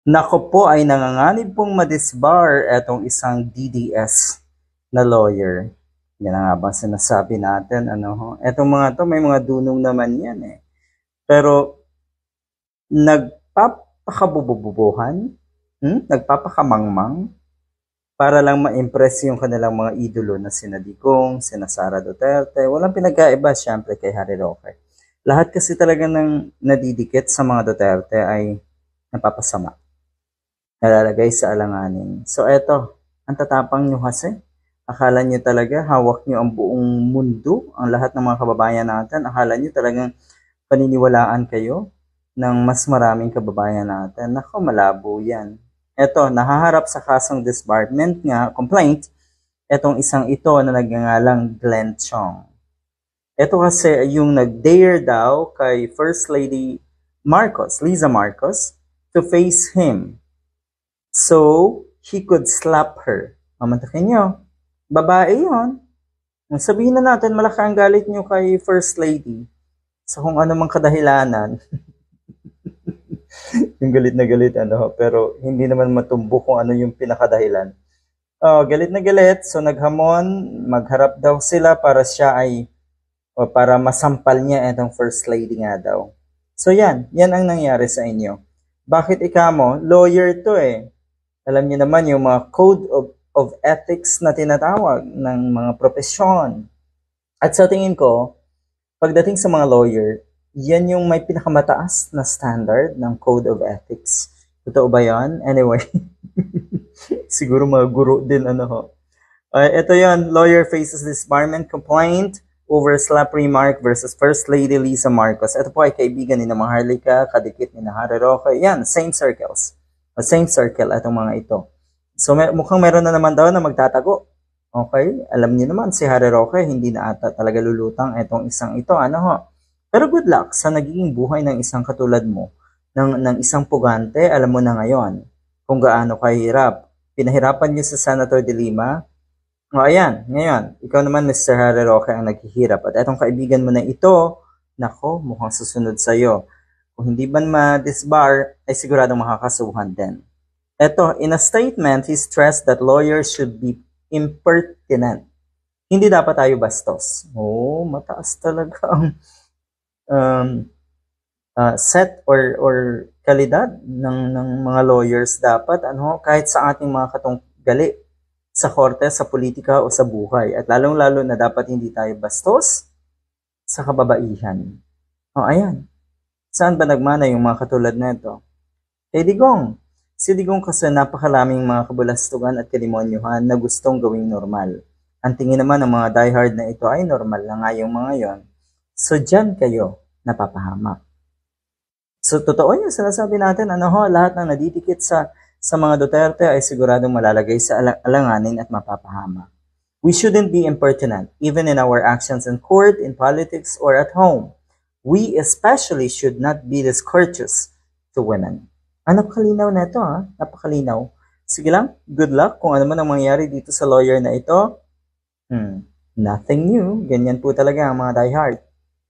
Nako po ay nanganganib pong madisbar etong isang DDS na lawyer. Yan ang nga bang sinasabi natin, ano ho. Etong mga to, may mga dunong naman yan eh. Pero, nagpapakabububuhan, nagpapakamangmang, para lang ma-impress yung kanilang mga idolo na sina Digong, sina Sara Duterte. Walang pinagkaiba syempre kay Harry Roque. Lahat kasi talaga ng nadidikit sa mga Duterte ay napapasama, nalalagay sa alanganin. So eto, ang tatapang nyo kasi. Akala nyo talaga hawak nyo ang buong mundo, ang lahat ng mga kababayan natin. Akala nyo talagang paniniwalaan kayo ng mas maraming kababayan natin. Nako, malabo yan. Eto, nahaharap sa kasong disbarment nga, complaint, etong isang ito na nagngangalang Glenn Chong. Ito kasi yung nag-dare daw kay First Lady Marcos, Liza Marcos, to face him so he could slap her. Mamantakin nyo, babae yon. Sabihin na natin malaki ang galit nyo kay First Lady sa kung ano mang kadahilanan. Yung galit na galit, ano, pero hindi naman matumbok kung ano yung pinakadahilan. Galit na galit, so naghamon, magharap daw sila para siya ay, o para masampal niya itong First Lady nga daw. So yan ang nangyari sa inyo. Bakit ikamo? Lawyer to eh. Alam niyo naman yung mga code of ethics na tinatawag ng mga profesyon. At sa tingin ko, pagdating sa mga lawyer, yan yung may pinakamataas na standard ng code of ethics. Totoo ba yan? Anyway, siguro mga guro din, ano ho. Ito yan, lawyer faces disbarment complaint over slap remark versus First Lady Liza Marcos. Ito po ay kaibigan ni na Maharlika, kadikit ni na Harry Roque. Yan, same circles. Same circle itong mga ito. So mukhang meron na naman daw na magtatago. Okay? Alam niyo naman, si Harry Roque hindi na ata talaga lulutang itong isang ito. Ano ho? Pero good luck sa nagiging buhay ng isang katulad mo, ng isang pugante. Alam mo na ngayon kung gaano kahirap. Pinahirapan niyo sa Senator De Lima. O ayan, ngayon, ikaw naman Mr. Harry Roque ang naghihirap. At itong kaibigan mo na ito, nako, mukhang susunod sa'yo. Kung hindi man ma-disbar, ay siguradong makakasuhan din. Ito, in a statement, he stressed that lawyers should be impertinent. Hindi dapat tayo bastos. Mataas talaga ang set or kalidad ng mga lawyers dapat, ano, kahit sa ating mga katunggali sa korte, sa politika o sa buhay. At lalong-lalo na dapat hindi tayo bastos sa kababaihan. Ayan. Saan ba nagmana yung mga katulad na ito? Digong. Si Digong kasi napakalaming mga kabulastugan at kalimonyohan na gustong gawing normal. Ang tingin naman ng mga diehard na ito ay normal na nga yung mga yon. So dyan kayo napapahamak. So totoo yung sinasabi natin, ano ho, lahat ng nadidikit sa mga Duterte ay siguradong malalagay sa alanganin at mapapahamak. We shouldn't be impertinent, even in our actions in court, in politics, or at home. We especially should not be discourteous to women. Napakalinaw na ito, ha? Napakalinaw. Sige lang, good luck kung ano man ang mangyari dito sa lawyer na ito. Nothing new. Ganyan po talaga ang mga diehard.